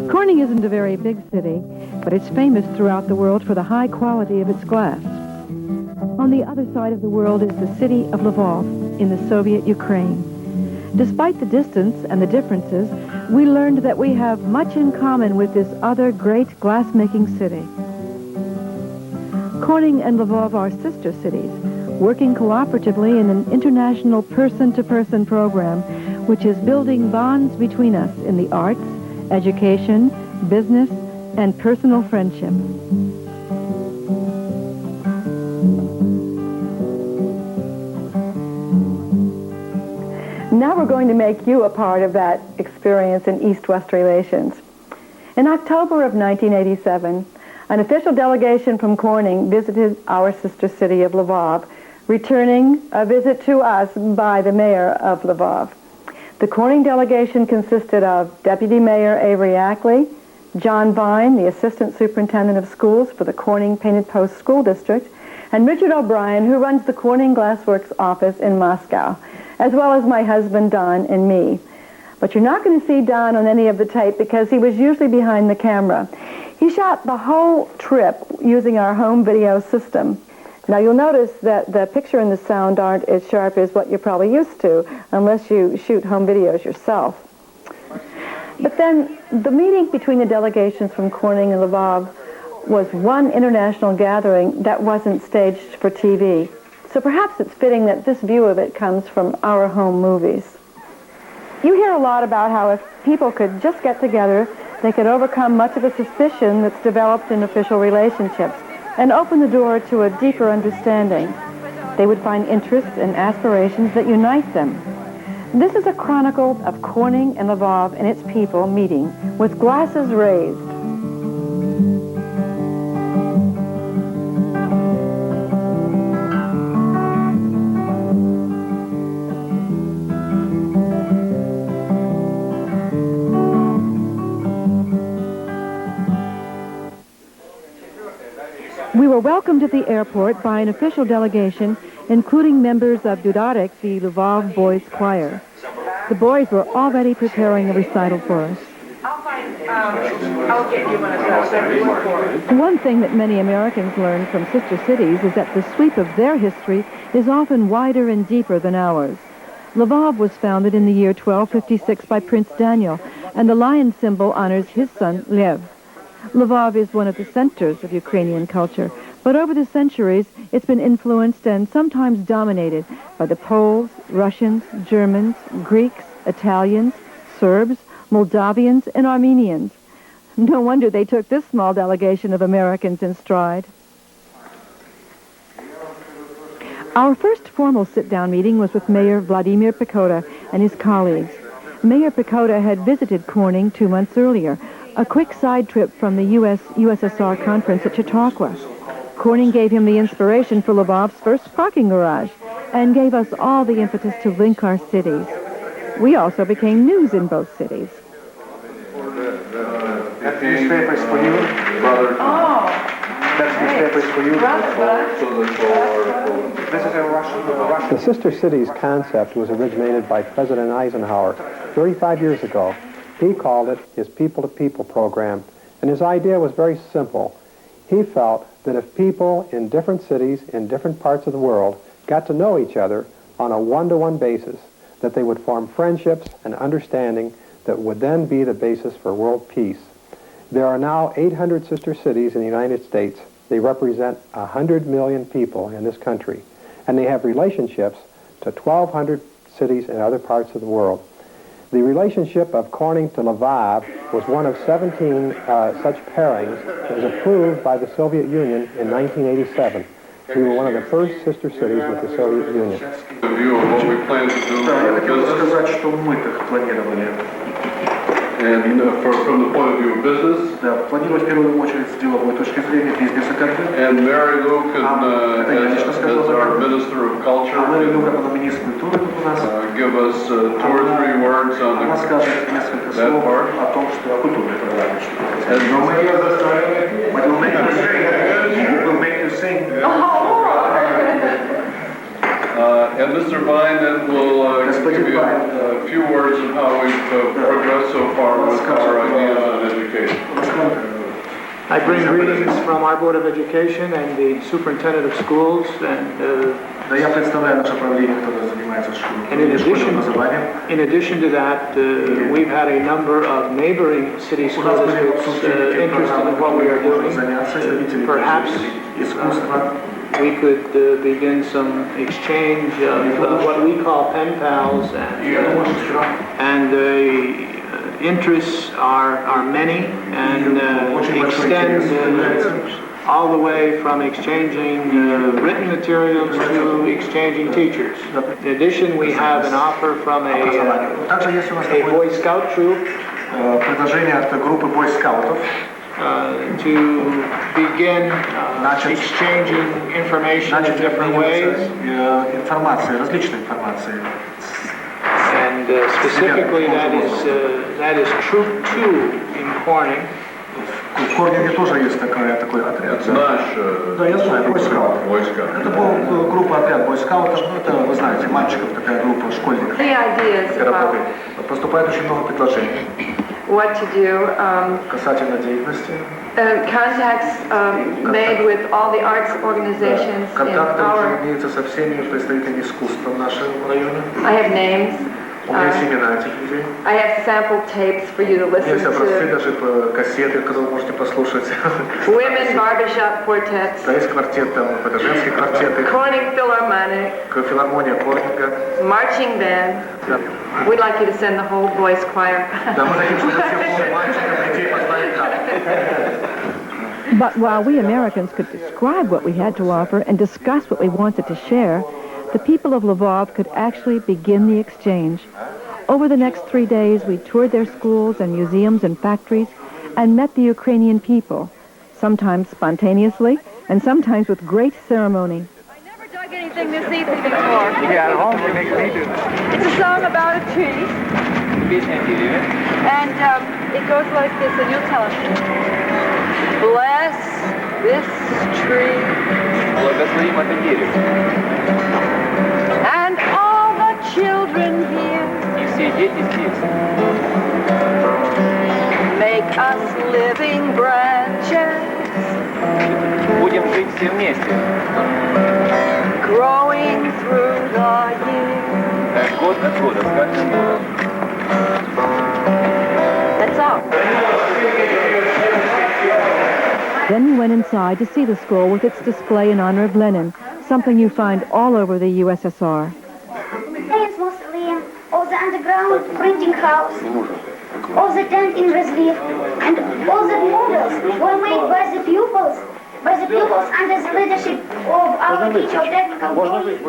Corning isn't a very big city, but it's famous throughout the world for the high quality of its glass. On the other side of the world is the city of Lvov in the Soviet Ukraine. Despite the distance and the differences, we learned that we have much in common with this other great glass-making city. Corning and Lvov are sister cities, working cooperatively in an international person-to-person program, which is building bonds between us in the arts, education, business, and personal friendship. Now we're going to make you a part of that experience in East-West relations. In October of 1987, an official delegation from Corning visited our sister city of Lvov, returning a visit to us by the mayor of Lvov. The Corning delegation consisted of Deputy Mayor Avery Ackley, John Vine, the Assistant Superintendent of Schools for the Corning Painted Post School District, and Richard O'Brien, who runs the Corning Glassworks office in Moscow, as well as my husband Don and me. But you're not going to see Don on any of the tape because he was usually behind the camera. He shot the whole trip using our home video system. Now you'll notice that the picture and the sound aren't as sharp as what you're probably used to unless you shoot home videos yourself. But then the meeting between the delegations from Corning and Lvov was one international gathering that wasn't staged for TV. So perhaps it's fitting that this view of it comes from our home movies. You hear a lot about how if people could just get together, they could overcome much of the suspicion that's developed in official relationships and open the door to a deeper understanding. They would find interests and aspirations that unite them. This is a chronicle of Corning and Lvov and its people meeting with glasses raised. We were welcomed at the airport by an official delegation, including members of Dudarek, the Lvov Boys Choir. The boys were already preparing a recital for us. I'll get you one of those. One thing that many Americans learn from sister cities is that the sweep of their history is often wider and deeper than ours. Lvov was founded in the year 1256 by Prince Daniel, and the lion symbol honors his son, Lev. Lvov is one of the centers of Ukrainian culture, but over the centuries, it's been influenced and sometimes dominated by the Poles, Russians, Germans, Greeks, Italians, Serbs, Moldavians, and Armenians. No wonder they took this small delegation of Americans in stride. Our first formal sit-down meeting was with Mayor Vladimir Pekoda and his colleagues. Mayor Pekoda had visited Corning 2 months earlier, a quick side trip from the USSR conference at Chautauqua. Corning gave him the inspiration for Lvov's first parking garage and gave us all the impetus to link our cities. We also became news in both cities. That newspaper is for you. Oh. That newspaper is for you. This is a Russian. The Sister Cities concept was originated by President Eisenhower 35 years ago. He called it his people-to-people program, and his idea was very simple. He felt that if people in different cities in different parts of the world got to know each other on a one-to-one basis, that they would form friendships and understanding that would then be the basis for world peace. There are now 800 sister cities in the United States. They represent 100 million people in this country, and they have relationships to 1,200 cities in other parts of the world. The relationship of Corning to Lvov was one of 17 such pairings that was approved by the Soviet Union in 1987. We were one of the first sister cities with the Soviet Union. The view of what we plan to do in business. And from the point of view of business, and Mary Lou can, as our Minister of Culture, give us 2 or 3 words on that part. We'll make you sing. And Mr. Vine then will give you a few words of how we've progressed so far with our ideas on education. I bring greetings from our Board of Education and the Superintendent of Schools and Да, я представляю наше правление, которое занимается and in школьным образованием. addition to that, we've had a number of neighboring city school districts interested in what we are doing. Perhaps we could begin some exchange of what we call pen pals, and the interests are many and extend all the way from exchanging written materials to exchanging teachers. In addition, we have an offer from a Boy Scout troop Предложение от группы бойскаутов to begin exchanging information in different ways. Информации, различной информации. And specifically that is Troop 2 in Corning. В Корнинге тоже есть такой отряд. Знаешь, Да, я знаю, бойскаут. Это была группа, отряд бойскаутов, ну это, вы знаете, мальчиков, такая группа школьников. Поступает очень много предложений. What to do, Касательно деятельности. contacts made with all the arts organizations in Контакты our, имеются со всеми представителями искусства в нашем районе. I have names, У меня есть имена этих людей. I have sample tapes for you to listen Есть образцы, to, даже кассеты, которые вы можете послушать. women barbershop quartets, Да, есть квартет, там, это женские квартеты, Corning Philharmonic, филармония Корнинга. marching band. Да. We'd like you to send the whole boys choir. Да, мы хотим, чтобы все мальчиков, детей познали как. But while we Americans could describe what we had to offer and discuss what we wanted to share, the people of Lvov could actually begin the exchange. Over the next 3 days, we toured their schools and museums and factories and met the Ukrainian people, sometimes spontaneously and sometimes with great ceremony. I never dug anything this easy before. Yeah, at home you make me do. It's a song about a tree. And it goes like this, and you'll tell us. Bless this tree. And all the children here. Make us living branches. Будем жить все вместе. Growing through the years. Год от года, с каждым годом. That's all. Then we went inside to see the school with its display in honor of Lenin, something you find all over the USSR. Science mausoleum, or the underground printing house, or the tent in relief, and all the models were made by the pupils under the leadership of our teacher of technical drawing.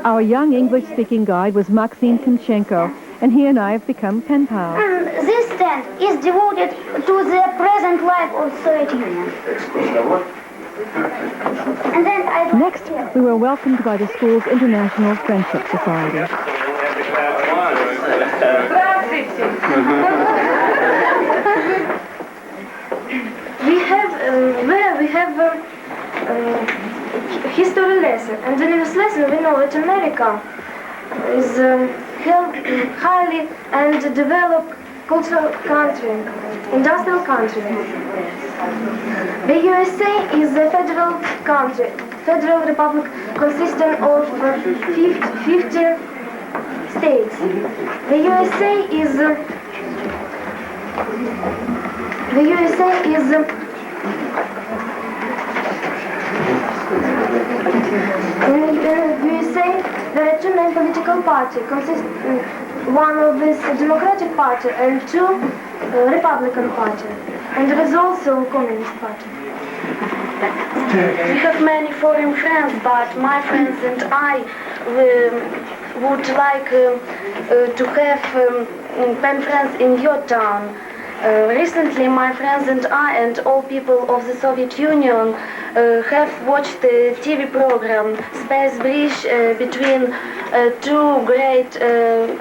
Our young English-speaking guide was Maxim Timchenko, and he and I have become pen pals. And this tent is devoted to the present life of Soviet Union. And then Next, we were welcomed by the school's International Friendship Society. we have history lesson, and in this lesson we know that America is highly and developed cultural country, industrial country. The USA is a federal country, federal republic consisting of 50 states. The USA is in the USA, there are two main political parties, one of this Democratic Party and two Republican Party, and there is also Communist Party. We have many foreign friends, but my friends and I would like to have pen friends in your town. Recently, my friends and I and all people of the Soviet Union have watched the TV program Space Bridge between two great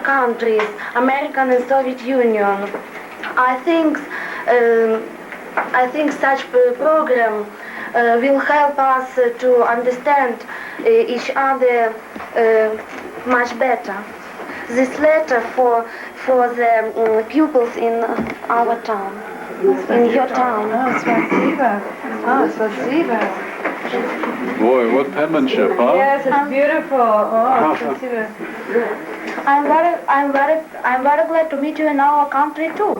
countries, American and Soviet Union. I think such program will help us to understand each other much better. This letter for the pupils in our town. in your town. Спасибо. Спасибо. Boy, what penmanship, huh? Yes, it's beautiful. Oh, спасибо. I'm very glad to meet you in our country too.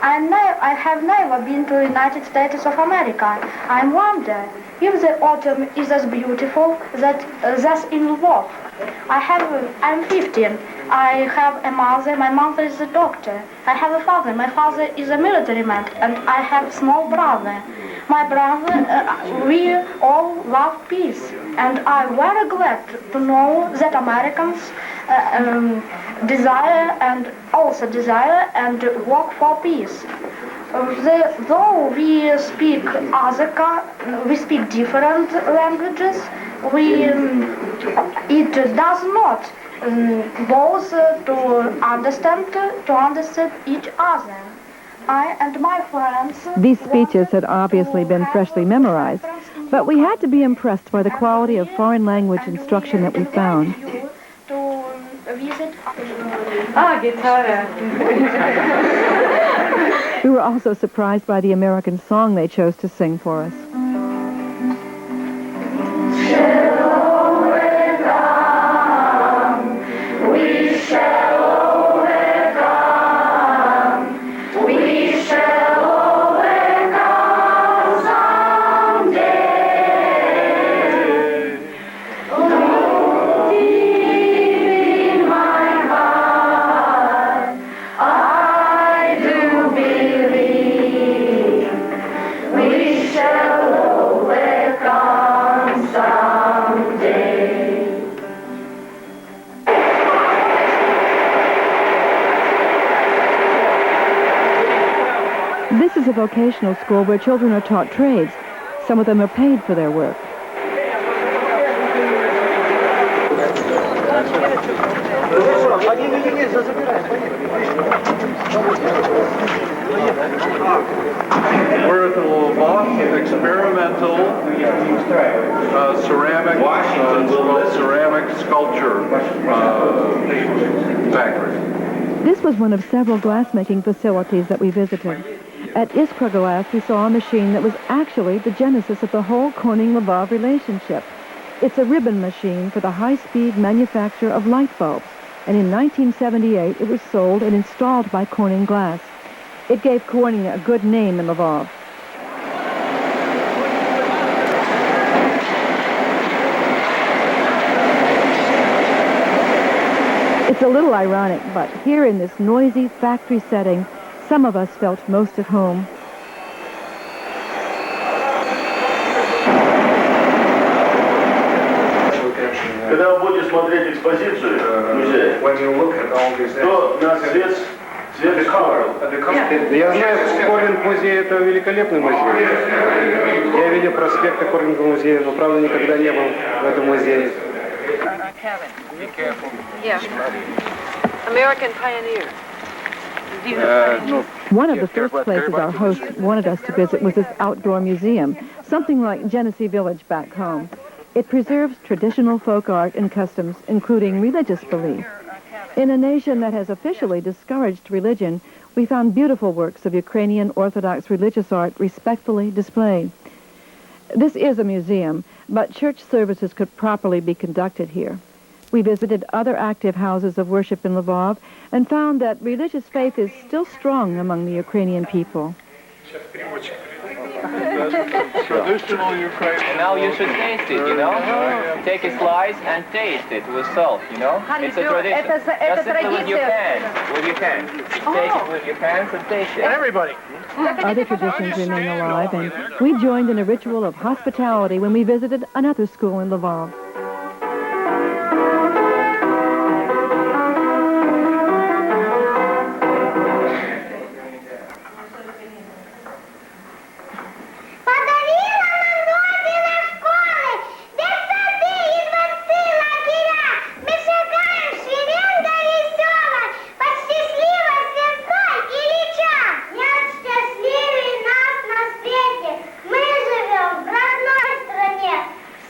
I have never been to the United States of America. I wonder if the autumn is as beautiful as in Lvov. I'm 15. I have a mother. My mother is a doctor. I have a father. My father is a military man, and I have a small brother. My brother, we all love peace, and I'm very glad to know that Americans desire and work for peace. Though we speak different languages, it does not both to understand each other. I and my friends. These speeches had obviously been freshly memorized, but we had to be impressed by the quality of foreign language instruction that we found. Guitar. We were also surprised by the American song they chose to sing for us. This is a vocational school where children are taught trades. Some of them are paid for their work. We're at the Lvov experimental ceramic sculpture factory. This was one of several glass-making facilities that we visited. At Iskra Glass, we saw a machine that was actually the genesis of the whole Corning-Lvov relationship. It's a ribbon machine for the high-speed manufacture of light bulbs, and in 1978 it was sold and installed by Corning Glass. It gave Corning a good name in Lvov. It's a little ironic, but here in this noisy factory setting, some of us felt most at home. Когда вы будете смотреть экспозицию в музее, то на цвет Я знаю, Корнинг-музей — это великолепный музей. Я видел проспекты Корнинг-музея, но, правда, никогда не был в этом музее. Yeah. American pioneer. One of the first places our host wanted us to visit was this outdoor museum, something like Genesee Village back home. It preserves traditional folk art and customs, including religious belief. In a nation that has officially discouraged religion, we found beautiful works of Ukrainian Orthodox religious art respectfully displayed. This is a museum, but church services could properly be conducted here. We visited other active houses of worship in Lvov and found that religious faith is still strong among the Ukrainian people. Traditional Ukrainian. And now you should taste it, you know? Take a slice and taste it with salt, you know? It's a tradition. Just simply with your hands. With your hands. Take it with your hands and taste it. Everybody. Other traditions remain alive, and we joined in a ritual of hospitality when we visited another school in Lvov.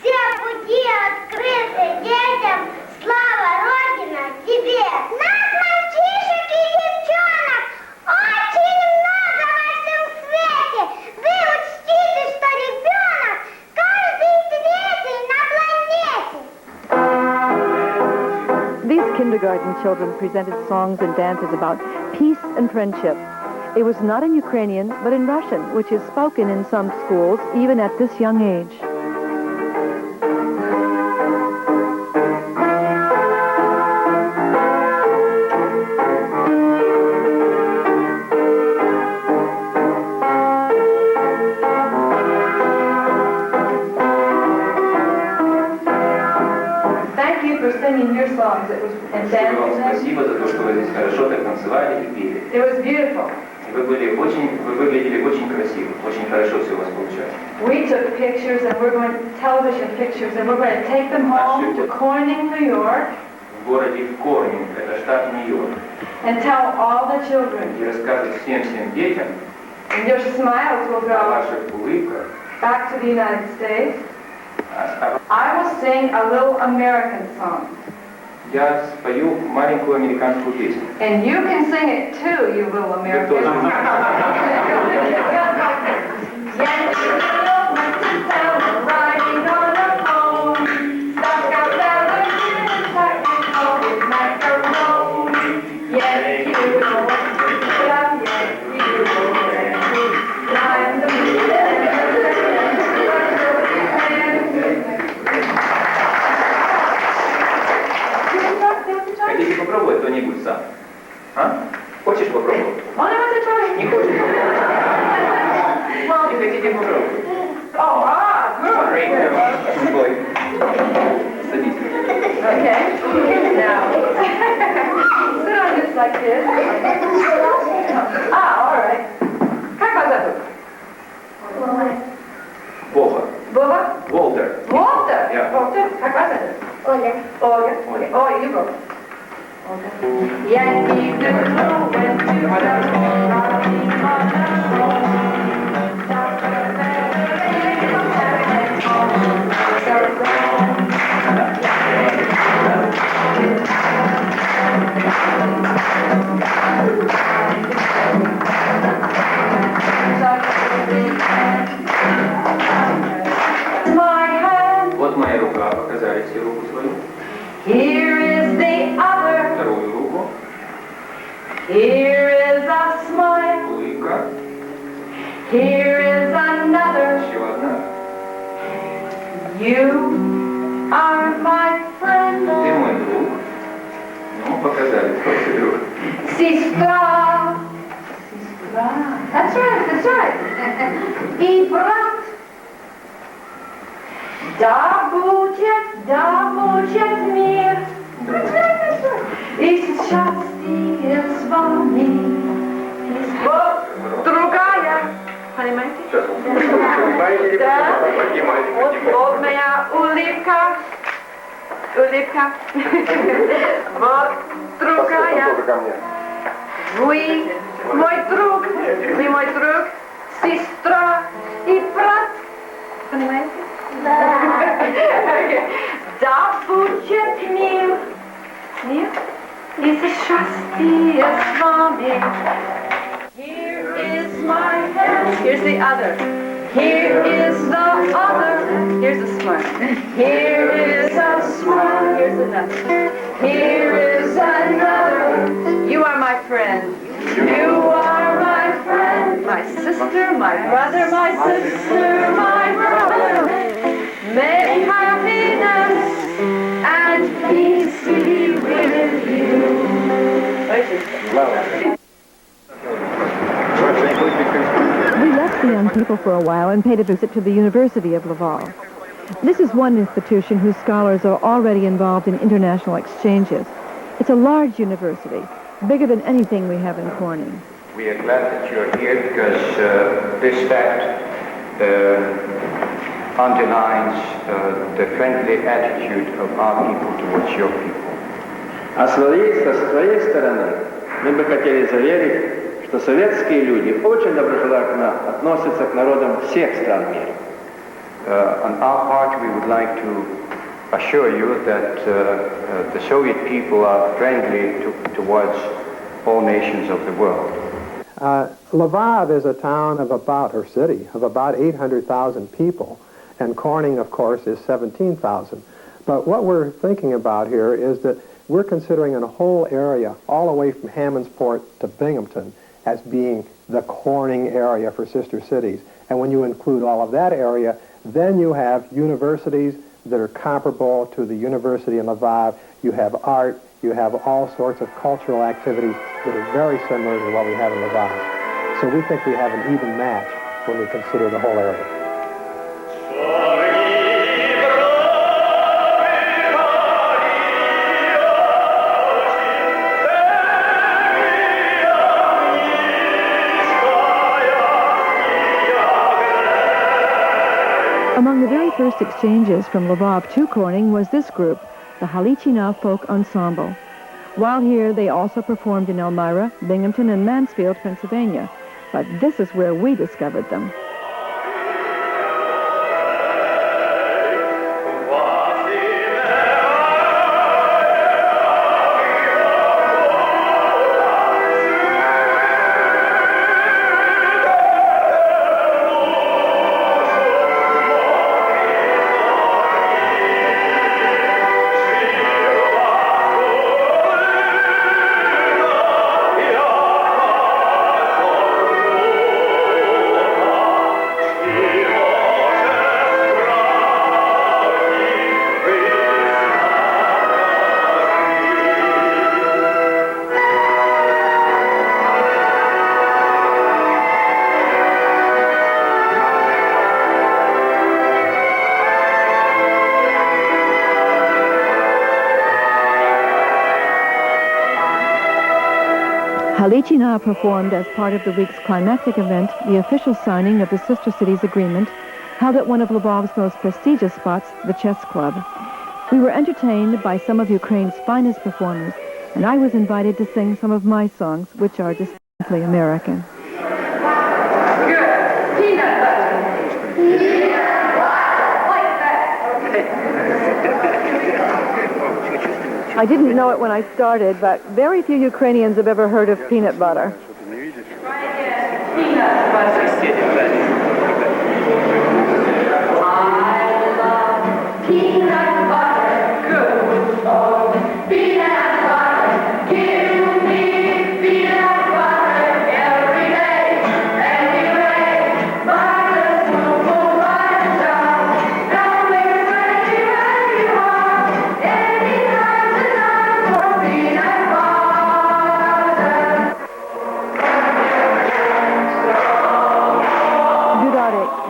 Все пути kindergarten children presented songs and dances about peace and friendship. It was not in Ukrainian, but in Russian, which is spoken in some schools, even at this young age. Thank you for singing your songs. It was and dancing them. Спасибо за то, что вы здесь хорошо так танцевали и пели. It was beautiful. Вы выглядели очень красиво, очень хорошо все у вас получалось. We took pictures and we're going television pictures and we're going to take them home to Corning, New York. В городе Корнинг, это штат Нью-Йорк. And tell all the children. И рассказывать всем детям. And your smiles will О go ваших улыбках. back to the United States. I will sing a little American song. Я спою маленькую американскую песню. And you can sing it too, you little American. Riding on a pony, stuck out there in technical with macaroni. Yes, you know what to do, yes, you know what to do. Climb the Хотите попробовать кто-нибудь сам? А? Хочешь попробовать? Не хочешь попробовать? Не хотите попробовать? Great. Boy. Садись. Okay. Now, sit on just like this. All right. Как вас зовут? Вова. Вова? Волтер. Walter. Yeah. Walter. Как вас зовут? Оля. Olga. Oh, you go. Olga. Yankee Doodle went to the riding on a pony. Вот моя рука, показали все руку свою. Here is the other. Вторую руку. Here is a smile. Улыбка. Here is another. Еще одна. You are my friend. Ты мой друг. Ну, показали, кто ты друг. Сестра. That's right, that's right. И брат. Да будет мир. That's right, that's right. И счастье с вами. Вот другая. Понимаете? Да. Вот моя улыбка. Улыбка. Вот другая. Вы мой друг. Вы мой друг. Сестра и брат. Понимаете? Да будет мир. Мир. И счастье с вами. Here is my hand. Here's the other. Here is the other. Here's a smile. Here is a smile. Here's another. Here is another. You are my friend. You are my friend. My sister, my brother, my sister, my brother. May happiness and peace be with you. We left the young people for a while and paid a visit to the University of Lvov. This is one institution whose scholars are already involved in international exchanges. It's a large university, bigger than anything we have in Corning. We are glad that you're here because this fact underlines the friendly attitude of our people towards your people. А со своей стороны, мы бы хотели заверить, что советские люди очень доброжелательно относятся к народам всех стран мира. On our part, we would like to assure you that the Soviet people are friendly towards all nations of the world. Lvov is a town of about 800,000 people, and Corning, of course, is 17,000. But what we're thinking about here is that we're considering a whole area all the way from Hammondsport to Binghamton as being the Corning area for sister cities. And when you include all of that area, then you have universities that are comparable to the university in Lvov. You have art. You have all sorts of cultural activities that are very similar to what we have in Lvov. So we think we have an even match when we consider the whole area. Among the very first exchanges from Lvov to Corning was this group, the Halichina Folk Ensemble. While here, they also performed in Elmira, Binghamton, and Mansfield, Pennsylvania. But this is where we discovered them. Halichina performed as part of the week's climactic event, the official signing of the Sister Cities Agreement, held at one of Lvov's most prestigious spots, the Chess Club. We were entertained by some of Ukraine's finest performers, and I was invited to sing some of my songs, which are distinctly American. I didn't know it when I started, but very few Ukrainians have ever heard of peanut butter.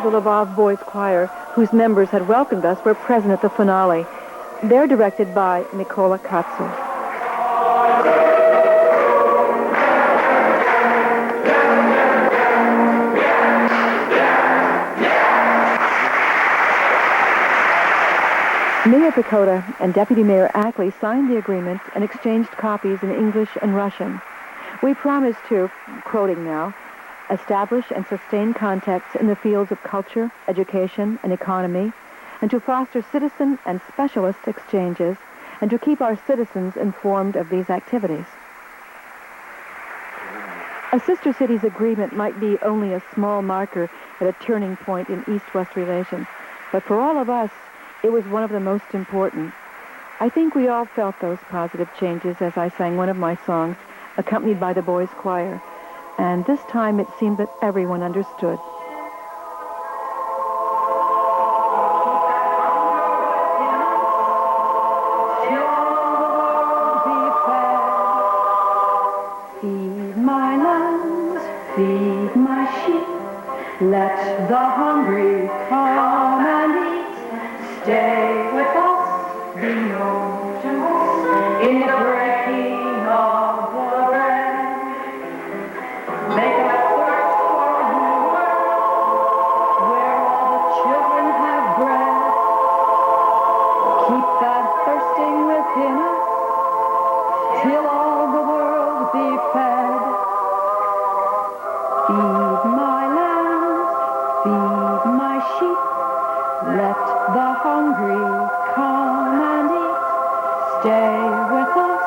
The Lvov Boys Choir, whose members had welcomed us, were present at the finale. They're directed by Mikola Katsu. Mayor Pecota and Deputy Mayor Ackley signed the agreement and exchanged copies in English and Russian. We promised to, quoting now, establish and sustain contacts in the fields of culture, education, and economy, and to foster citizen and specialist exchanges, and to keep our citizens informed of these activities. A Sister Cities agreement might be only a small marker at a turning point in East-West relations, but for all of us, it was one of the most important. I think we all felt those positive changes as I sang one of my songs, accompanied by the boys' choir. And this time it seemed that everyone understood. Feed my lambs, feed my sheep, let the hungry come and eat. Stay with us, be known to us in the breaking of the bread. Make us thirst for a new world where all the children have bread. Keep that thirsting within us till all the world be fed. Feed my lambs, feed my sheep, let the hungry come and eat. Stay with us,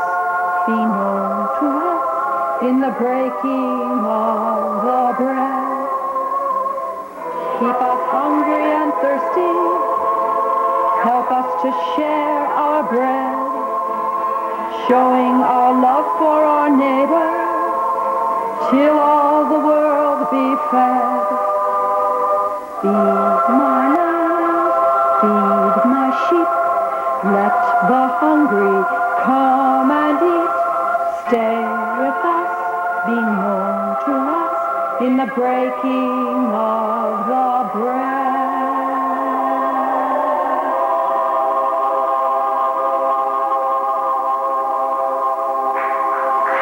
be known to us in the breaking of the bread. Keep us hungry and thirsty, help us to share our bread. showing our love for our neighbor, till all the world be fed. Feed my lambs, feed my sheep, let the hungry come and eat. Stay with us, be known to us in the breaking of the bread.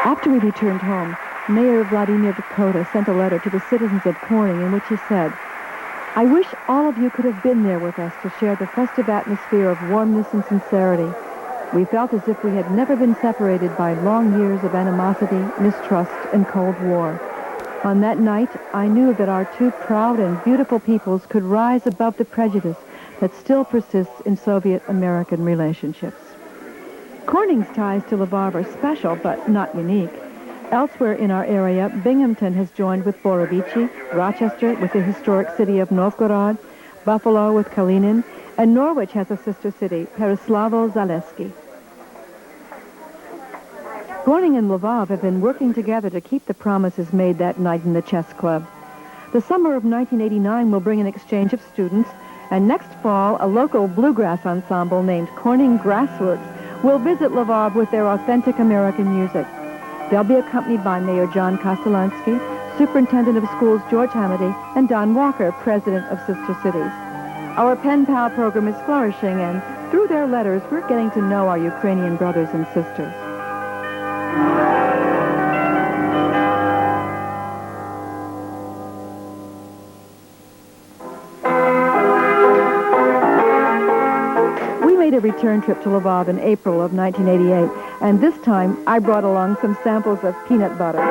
After we returned home, Mayor Vladimir Dakota sent a letter to the citizens of Corning in which he said, "I wish all of you could have been there with us to share the festive atmosphere of warmness and sincerity. We felt as if we had never been separated by long years of animosity, mistrust, and Cold War. On that night, I knew that our two proud and beautiful peoples could rise above the prejudice that still persists in Soviet-American relationships." Corning's ties to Lvov are special, but not unique. Elsewhere in our area, Binghamton has joined with Borovichi, Rochester with the historic city of Novgorod, Buffalo with Kalinin, and Norwich has a sister city, Pereslavo-Zaleski. Corning and Lvov have been working together to keep the promises made that night in the chess club. The summer of 1989 will bring an exchange of students, and next fall, a local bluegrass ensemble named Corning Grassworks will visit Lvov with their authentic American music. They'll be accompanied by Mayor John Kostolansky, Superintendent of Schools George Hamady, and Don Walker, President of Sister Cities. Our Pen Pal program is flourishing, and through their letters, we're getting to know our Ukrainian brothers and sisters. A return trip to Lvov in April of 1988, and this time I brought along some samples of peanut butter.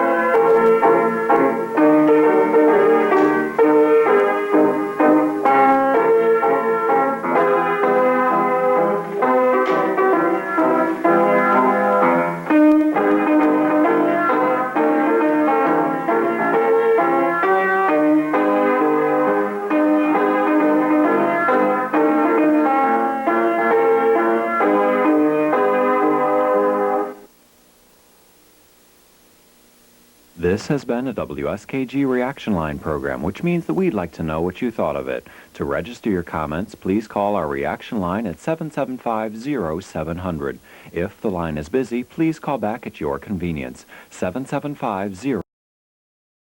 This has been a WSKG Reaction Line program, which means that we'd like to know what you thought of it. To register your comments, please call our reaction line at 775-0700. If the line is busy, please call back at your convenience. 775-0700.